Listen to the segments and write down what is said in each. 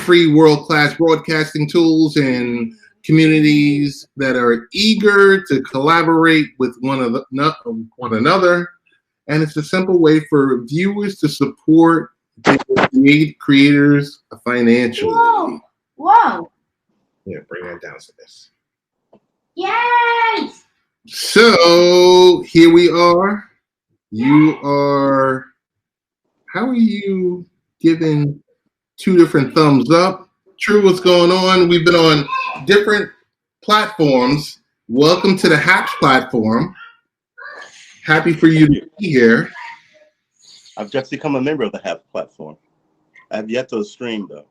free world-class broadcasting tools and communities that are eager to collaborate with one another. And it's a simple way for viewers to support creators financially. Whoa! Whoa! Yeah, bring that down to this. Yes! So here we are. How are you giving 2 different thumbs up? True, what's going on? We've been on different platforms. Welcome to the HAPS platform. Happy for you to be here. I've just become a member of the HAPS platform. I have yet to stream though.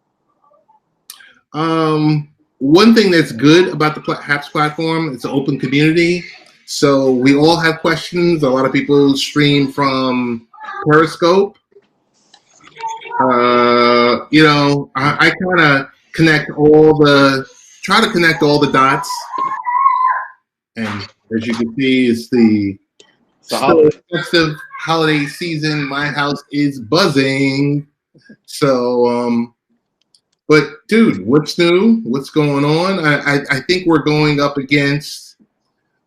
One thing that's good about the HAPS platform, it's an open community. So we all have questions. A lot of people stream from Periscope. I kind of try to connect all the dots. And as you can see, it's the festive holiday season. My house is buzzing. So, but dude, what's new? What's going on? I think we're going up against,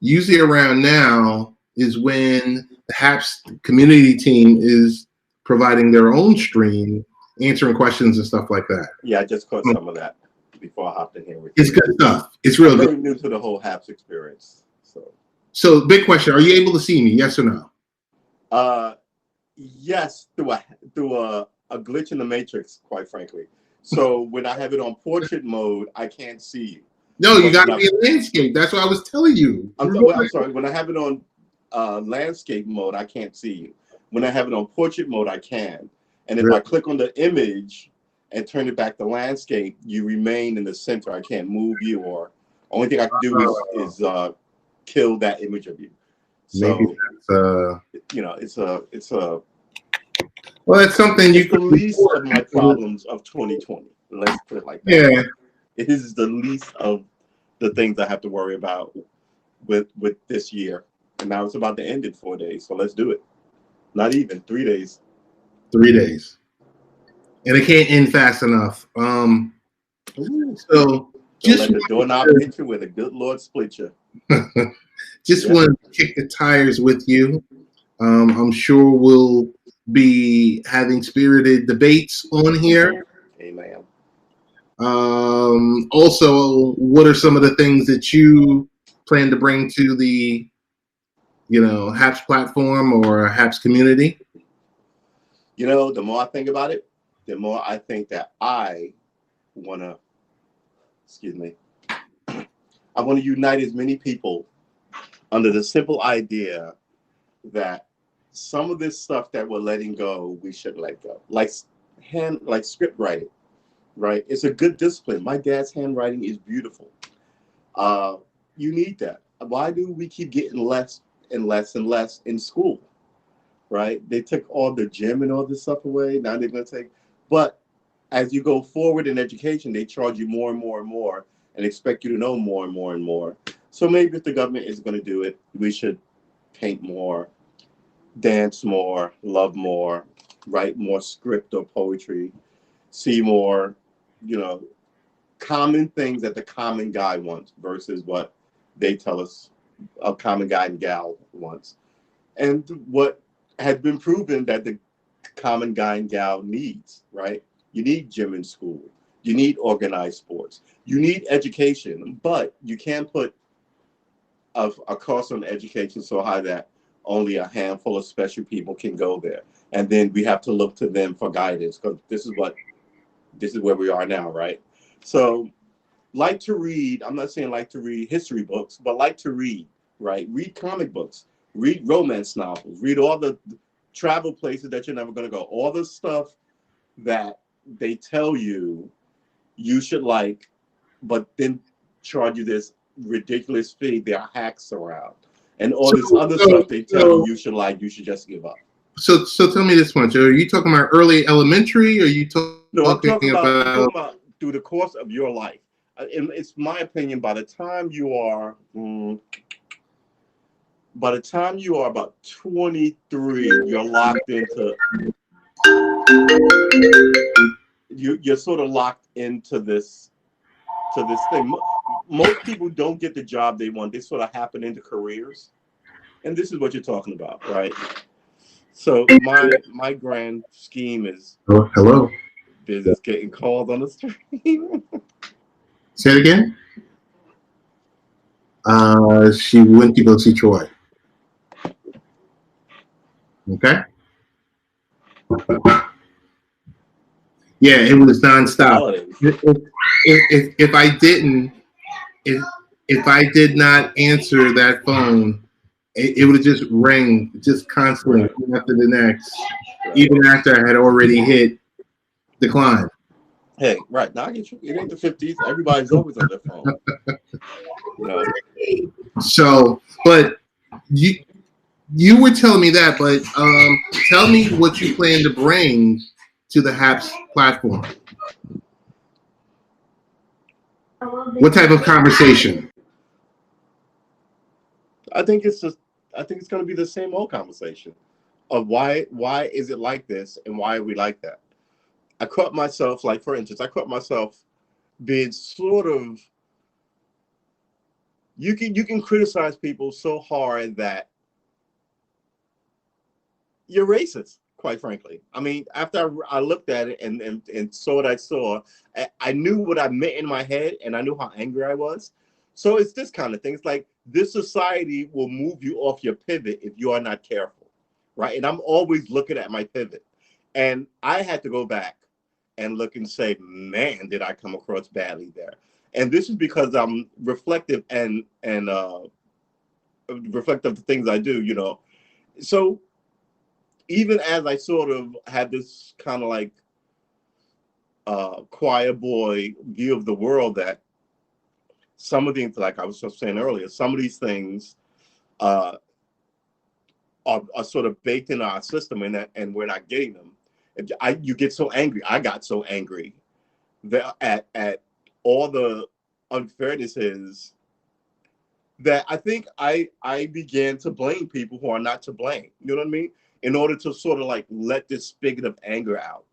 usually around now is when the HAPS community team is providing their own stream, answering questions and stuff like that. Yeah, I just caught some of that before I hopped in here with you. It's good stuff. It's real good. I'm new to the whole HAPS experience. So big question, are you able to see me, yes or no? Yes, through a glitch in the matrix, quite frankly. So when I have it on portrait mode, I can't see you. No, you got to be in landscape. That's what I was telling you. I'm sorry. When I have it on landscape mode, I can't see you. When I have it on portrait mode, I can. And if I click on the image and turn it back to landscape, you remain in the center. I can't move you, or only thing I can do is kill that image of you. So maybe that's, it's a. Well, that's something you can. The least of my problems of 2020. Let's put it like that. Yeah. It is the least of the things I have to worry about with this year. And now it's about to end in 4 days. So let's do it. Not even 3 days. 3 days. And it can't end fast enough. So just let the doorknob hit you with a good Lord split you. Just want to kick the tires with you. I'm sure we'll be having spirited debates on here. Amen. Also, what are some of the things that you plan to bring to the, HAPS platform or HAPS community? The more I think about it, the more I think that I want to unite as many people under the simple idea that some of this stuff that we're letting go, we should let go. Like script writing, right? It's a good discipline. My dad's handwriting is beautiful. You need that. Why do we keep getting less and less and less in school, right? They took all the gym and all this stuff away. Now they're going to take, but as you go forward in education, they charge you more and more and more and expect you to know more and more and more. So maybe if the government is going to do it, we should paint more, dance more, love more, write more script or poetry, see more, common things that the common guy wants versus what they tell us a common guy and gal wants. And what has been proven that the common guy and gal needs, right? You need gym in school. You need organized sports. You need education, but you can't put a cost on education so high that only a handful of special people can go there. And then we have to look to them for guidance, because this is where we are now, right? So like to read, I'm not saying like to read history books, but like to read, right? Read comic books, read romance novels, read all the travel places that you're never going to go, all the stuff that they tell you should like, but then charge you this ridiculous fee. There are hacks around. And all this other stuff they tell you should like, you should just give up. So tell me this much. Are you talking about early elementary, or are you No, I'm talking about through the course of your life. And it's my opinion, by the time you are about 23, you're locked into you're sort of locked into this thing. Most people don't get the job they want. They sort of happen into careers, and this is what you're talking about, right? So my grand scheme is Oh, hello. business getting called on the stream. Say it again. She went to go see Troy. Okay. Yeah, it was nonstop. Holidays. If I didn't, if if I did not answer that phone, it would have just rang just constantly, Right. one after the next, Right. even after I had already hit decline. Hey, right now I get you. It ain't the 50s. Everybody's always on their phone. You know. So, but you were telling me that, but tell me what you plan to bring to the HAPS platform. What type of conversation? I think it's going to be the same old conversation of why is it like this and why are we like that. I caught myself, like for instance, being sort of, you can criticize people so hard that you're racist, quite frankly. I mean, after I looked at it and saw what I saw, I knew what I meant in my head and I knew how angry I was. So it's this kind of thing. It's like this society will move you off your pivot if you are not careful, right? And I'm always looking at my pivot. And I had to go back and look and say, man, did I come across badly there? And this is because I'm reflective and reflective of the things I do, you know. So even as I sort of had this kind of like choir boy view of the world, that some of the things, like I was just saying earlier, some of these things are sort of baked in our system, and we're not getting them. You get so angry. I got so angry that at all the unfairnesses that I think I began to blame people who are not to blame. You know what I mean? In order to sort of like let this spigot of anger out.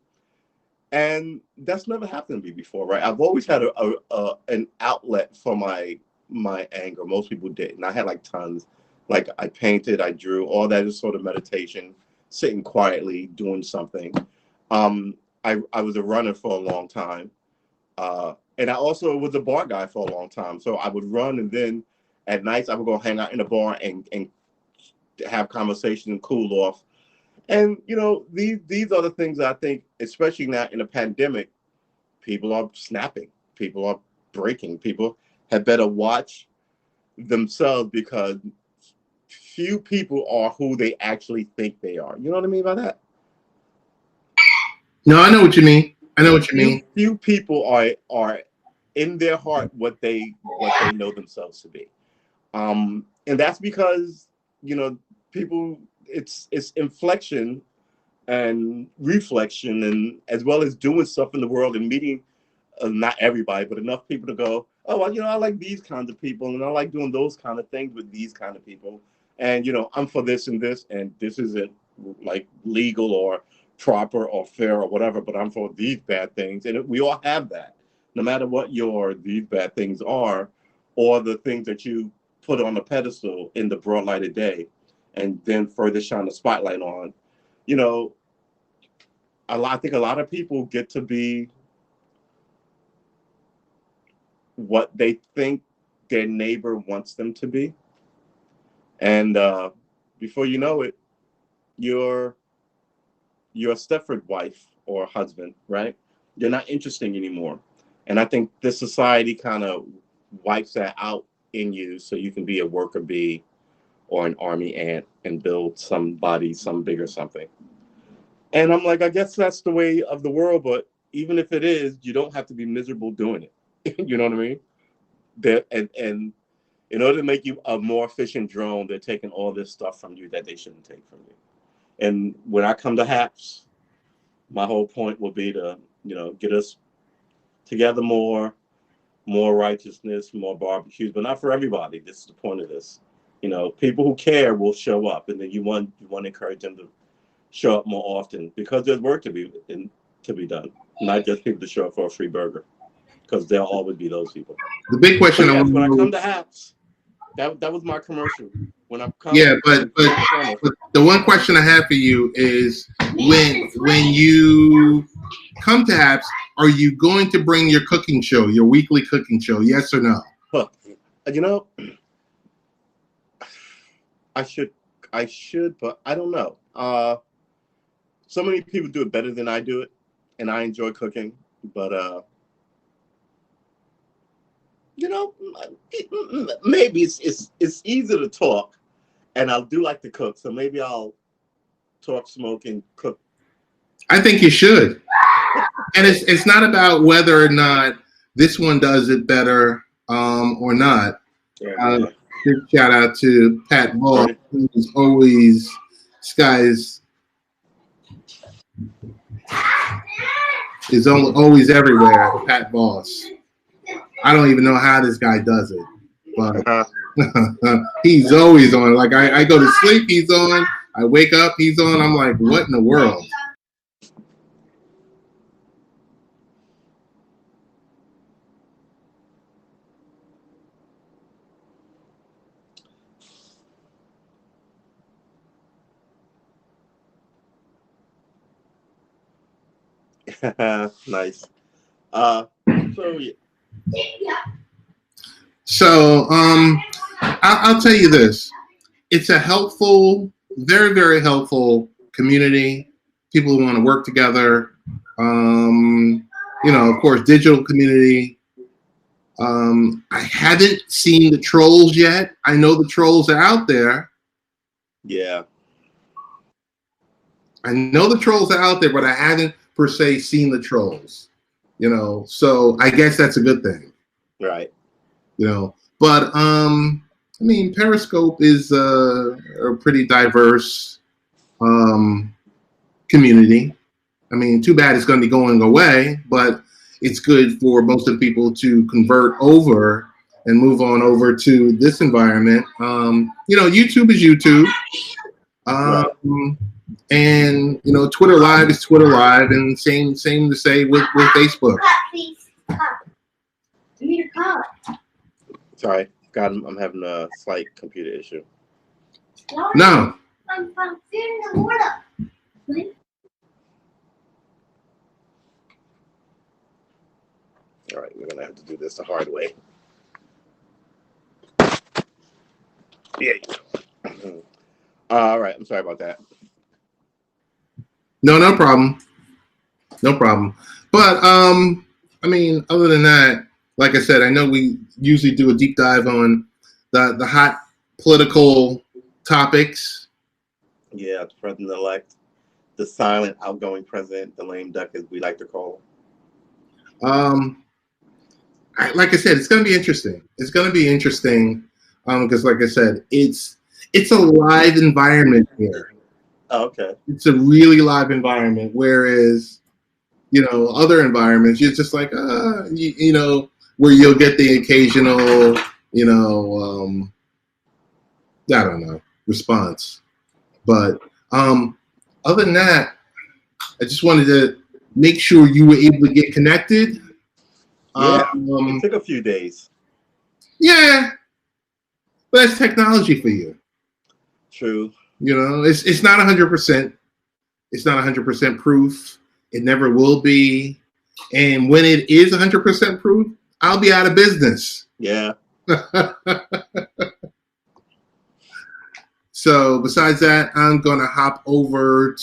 And that's never happened to me before, right? I've always had an outlet for my anger. Most people didn't. I had like tons. Like I painted, I drew, all that is sort of meditation, sitting quietly, doing something. I was a runner for a long time. And I also was a bar guy for a long time. So I would run, and then at nights I would go hang out in a bar and have conversation and cool off. And you know, these are the things that I think, especially now in a pandemic, people are snapping, people are breaking, people had better watch themselves, because few people are who they actually think they are. You know what I mean by that? No, I know what you mean. I know what you mean. Few people are in their heart what they know themselves to be. And that's because, you know, people, it's inflection and reflection, and as well as doing stuff in the world and meeting not everybody, but enough people to go, oh, well, you know, I like these kinds of people, and I like doing those kind of things with these kind of people. And, you know, I'm for this and this, and this isn't like legal or proper or fair or whatever, but I'm for these bad things. And we all have that, no matter what these bad things are, or the things that you put on a pedestal in the broad light of day, and then further shine the spotlight on. You know, I think a lot of people get to be what they think their neighbor wants them to be, and before you know it, you're a Stepford wife or husband, right? You're not interesting anymore. And I think this society kind of wipes that out in you, so you can be a worker bee or an army ant and build somebody, some bigger something. And I'm like, I guess that's the way of the world, but even if it is, you don't have to be miserable doing it. You know what I mean? And in order to make you a more efficient drone, they're taking all this stuff from you that they shouldn't take from you. And when I come to HAPS, my whole point will be to, you know, get us together more righteousness, more barbecues, but not for everybody. This is the point of this. You know, people who care will show up, and then you want to encourage them to show up more often, because there's work to be to be done, not just people to show up for a free burger, because there'll always be those people. The big question Yes, when I come to Haps, that was my commercial. When I come, yeah, but the one question I have for you is when you come to Haps, are you going to bring your cooking show, your weekly cooking show? Yes or no? Huh. You know, I should, but I don't know. So many people do it better than I do it, and I enjoy cooking. But you know, maybe it's easy to talk, and I do like to cook. So maybe I'll talk, smoke, and cook. I think you should. And it's not about whether or not this one does it better or not. Big shout out to Pat Ball, who's always is always everywhere. Pat Boss. I don't even know how this guy does it, but he's always on. Like I go to sleep, he's on. I wake up, he's on. I'm like, what in the world? Nice. So I'll tell you this. It's a helpful, very, very helpful community. People who want to work together. Of course, digital community. I haven't seen the trolls yet. I know the trolls are out there. Yeah. I know the trolls are out there, but I haven't per se seen the trolls. So I guess that's a good thing. Right. But Periscope is a pretty diverse community. Too bad it's going to be going away, but it's good for most of the people to convert over and move on over to this environment. YouTube is YouTube. Right. And Twitter Live is Twitter Live, and same to say with Facebook. Sorry, God, I'm having a slight computer issue. No. All right, we're gonna have to do this the hard way. Yeah. All right, I'm sorry about that. No problem. No problem. But other than that, like I said, I know we usually do a deep dive on the hot political topics. Yeah, the president-elect, the silent, outgoing president, the lame duck, as we like to call him. Like I said, it's going to be interesting. It's going to be interesting because, like I said, it's a live environment here. Oh, okay. It's a really live environment, whereas, other environments, you're just like, where you'll get the occasional, I don't know, response. But other than that, I just wanted to make sure you were able to get connected. Yeah, it took a few days. Yeah, but that's technology for you. True. It's not 100%. It's not 100% proof. It never will be. And when it is 100% proof, I'll be out of business. Yeah. So besides that, I'm gonna hop over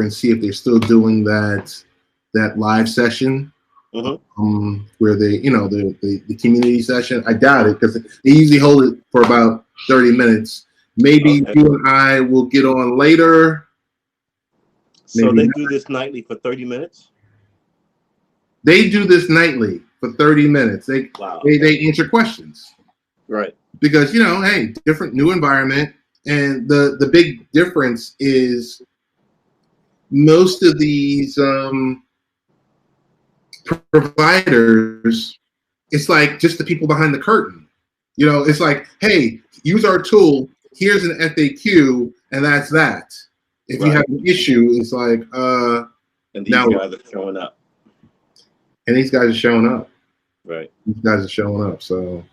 and see if they're still doing that live session. Mm-hmm. Where they, the community session. I doubt it because they usually hold it for about 30 minutes. Maybe you and I will get on later. So they do this nightly for 30 minutes? They do this nightly for 30 minutes. They answer questions. Right. Because, hey, different new environment. And the big difference is most of these providers, it's like just the people behind the curtain. It's like, hey, use our tool. Here's an FAQ, and that's that. If you have an issue, it's like, and these now, guys are showing up. And these guys are showing up. Right. These guys are showing up. So,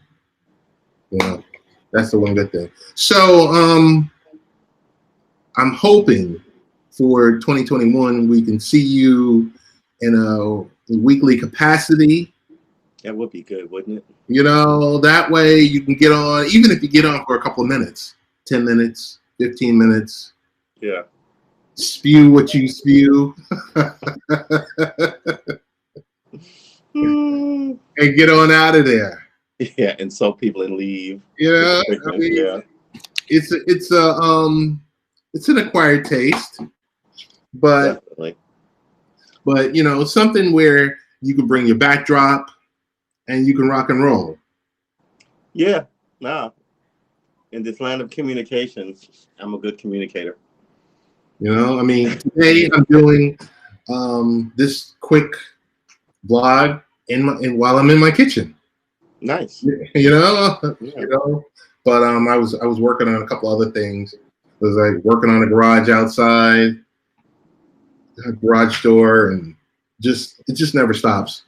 that's the one good thing. So, I'm hoping for 2021 we can see you in a weekly capacity. That would be good, wouldn't it? That way you can get on, even if you get on for a couple of minutes, 10 minutes, 15 minutes. Yeah. Spew what you spew. And get on out of there. Yeah, insult people and leave. Yeah, it's an acquired taste, but definitely. But something where you can bring your backdrop and you can rock and roll. Yeah, in this land of communications, I'm a good communicator. Today I'm doing this quick vlog while I'm in my kitchen. Nice. But I was working on a couple other things. I was like working on a garage outside, a garage door, and it just never stops.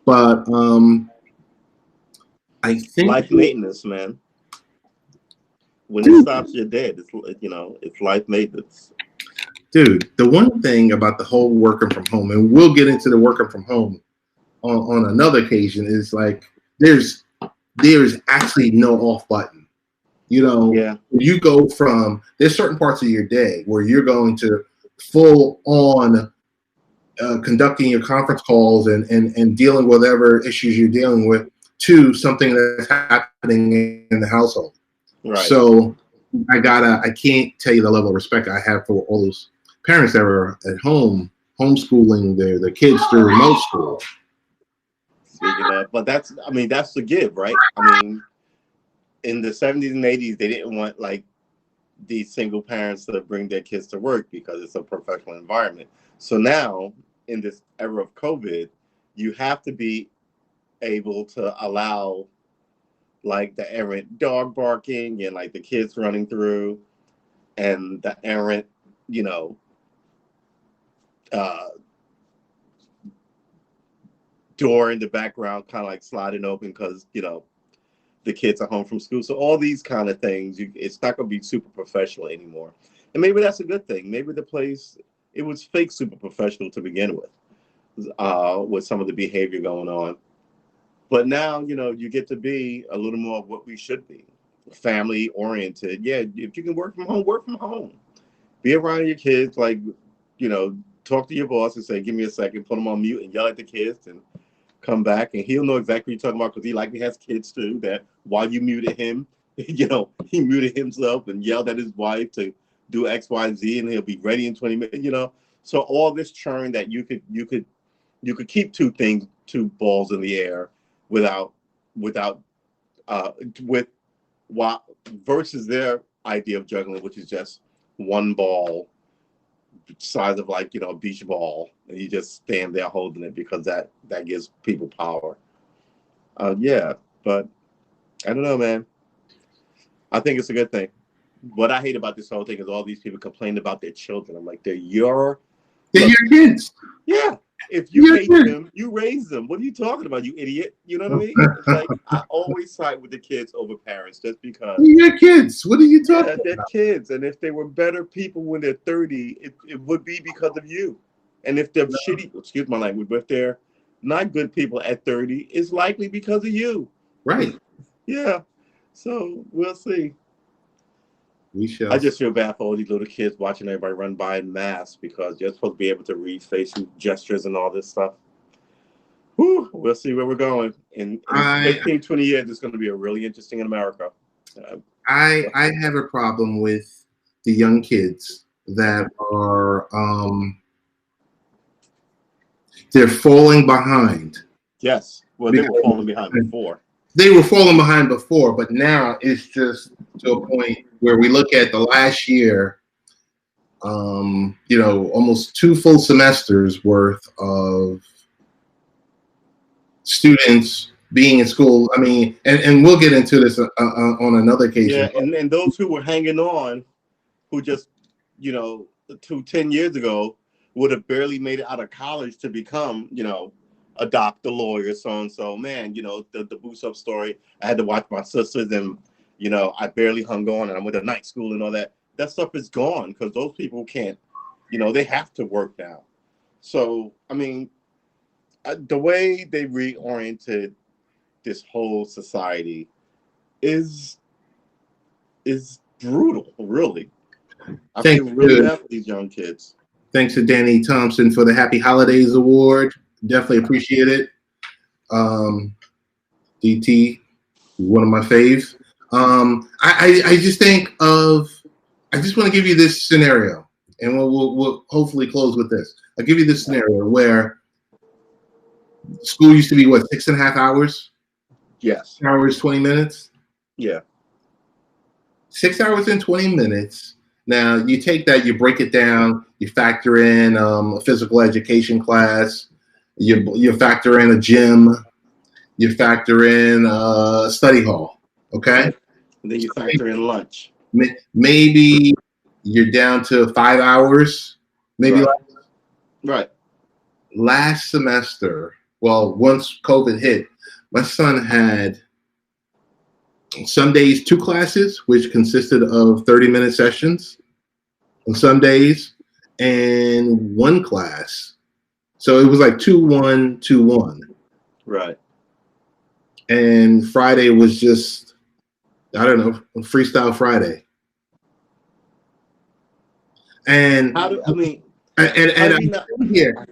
But I think life maintenance, man. When it stops, you're dead. It's life maintenance. Dude, the one thing about the whole working from home, and we'll get into the working from home on another occasion, is like there's actually no off button. You go from, there's certain parts of your day where you're going to full on conducting your conference calls and dealing with whatever issues you're dealing with, to something that's happening in the household. Right. So I can't tell you the level of respect I have for all those parents that are at home homeschooling their kids through remote school. Speaking of, but that's the give, right? I mean, in the 70s and 80s, they didn't want like these single parents to bring their kids to work because it's a professional environment. So now, in this era of COVID, you have to be able to allow like the errant dog barking and like the kids running through and the errant, door in the background kind of like sliding open because, the kids are home from school. So all these kind of things, it's not going to be super professional anymore. And maybe that's a good thing. Maybe the place, it was fake super professional to begin with some of the behavior going on. But now, you get to be a little more of what we should be, family oriented. Yeah, if you can work from home, work from home. Be around your kids, like, talk to your boss and say, give me a second, put them on mute and yell at the kids and come back. And he'll know exactly what you're talking about because he likely has kids too, that while you muted him, he muted himself and yelled at his wife to do X, Y, Z, and he'll be ready in 20 minutes, So all this churn that you could keep two balls in the air versus their idea of juggling, which is just one ball size of like a beach ball, and you just stand there holding it because that gives people power. But I don't know, man. I think it's a good thing. What I hate about this whole thing is all these people complain about their children. I'm like, they're your kids. Yeah. If you hate them, you raise them. What are you talking about, you idiot? You know what I mean? It's like I always side with the kids over parents just because. They're your kids. What are you talking about? They're kids. And if they were better people when they're 30, it would be because of you. And if they're shitty, excuse my language, but if they're not good people at 30, it's likely because of you. Right. Yeah. So we'll see. We shall. I just feel bad for all these little kids watching everybody run by in masks because you're supposed to be able to read facial gestures and all this stuff. Whew, we'll see where we're going. In 15, 20 years, it's going to be really interesting in America. I have a problem with the young kids that are they're falling behind. Yes. Well, they were falling behind before. They were falling behind before, but now it's just to a point where we look at the last year, almost 2 full semesters worth of students being in school. I mean, and we'll get into this on another occasion. Yeah, and those who were hanging on, who just, to 10 years ago would have barely made it out of college to become, a doctor, lawyer, so and so. Man, the boost up story. I had to watch my sisters, and I barely hung on, and I went to night school and all that. That stuff is gone because those people can't. They have to work now. So I mean, the way they reoriented this whole society is brutal. Really, I feel really bad for these young kids. Thanks to Danny Thompson for the Happy Holidays Award. Definitely appreciate it. DT, one of my faves. I just think of. I just want to give you this scenario, and we'll hopefully close with this. I'll give you this scenario where school used to be 6.5 hours. Yes. 6 hours, 20 minutes. Yeah. 6 hours and 20 minutes. Now you take that, you break it down, you factor in a physical education class, you factor in a gym, you factor in a study hall. Okay. And then you factor in lunch. Maybe you're down to 5 hours. Maybe right. Last semester, once COVID hit, my son had some days 2 classes, which consisted of 30-minute sessions on some days, and 1 class. So it was like 2-1, 2-1. Right. And Friday was just, I don't know, Freestyle Friday. And I'm sitting here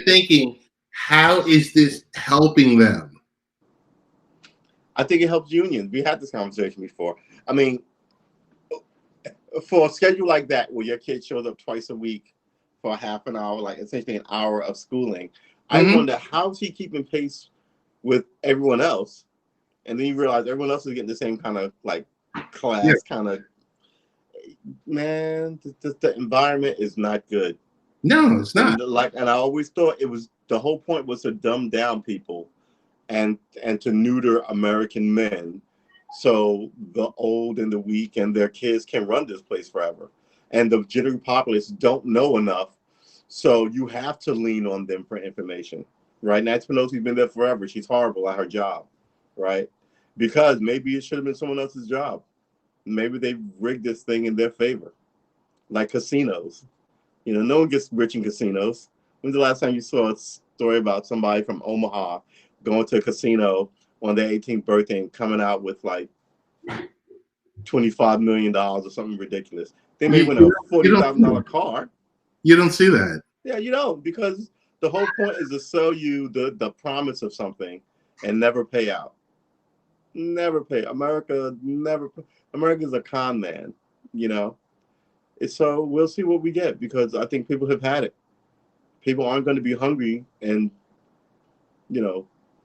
thinking, how is this helping them? I think it helps unions. We had this conversation before. I mean, for a schedule like that, where your kid shows up twice a week for half an hour, like essentially an hour of schooling, I wonder how is he keeping pace with everyone else? And then you realize everyone else is getting the same kind of class kind of. Man, the environment is not good. No, it's not. And I always thought the whole point was to dumb down people and to neuter American men so the old and the weak and their kids can run this place forever. And the general populace don't know enough, so you have to lean on them for information. Right? Nancy Pelosi's been there forever. She's horrible at her job, right? Because maybe it should have been someone else's job. Maybe they rigged this thing in their favor, like casinos. No one gets rich in casinos. When's the last time you saw a story about somebody from Omaha going to a casino on their 18th birthday and coming out with like $25 million or something ridiculous? They may win a $40,000 car. You don't see that. Yeah, you don't, because the whole point is to sell you the promise of something and never pay out. Never pay. America's a con man, So we'll see what we get, because I think people have had it. People aren't going to be hungry and,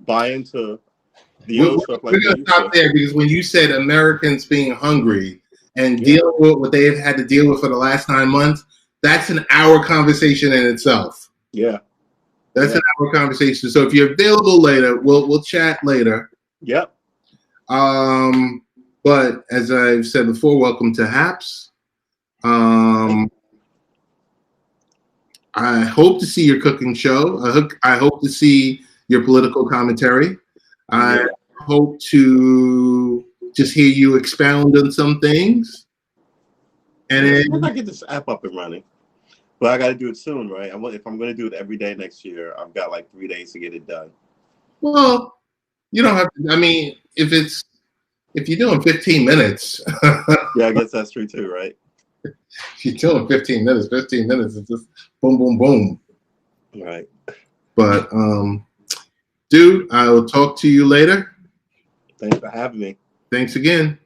buy into the old stuff like that. We're going to stop there, because when you said Americans being hungry and dealing with what they've had to deal with for the last 9 months, that's an hour conversation in itself. Yeah. That's an hour conversation. So if you're available later, we'll chat later. Yep. But as I've said before, welcome to HAPS. I hope to see your cooking show. I hope to see your political commentary. I hope to just hear you expound on some things. And then I get this app up and running, but I got to do it soon, right? If I'm going to do it every day next year, I've got like 3 days to get it done. Well, you don't have to. I mean, if you're doing 15 minutes. Yeah, I guess that's true too, right? If you're doing 15 minutes is just boom, boom, boom. Right. But, dude, I will talk to you later. Thanks for having me. Thanks again.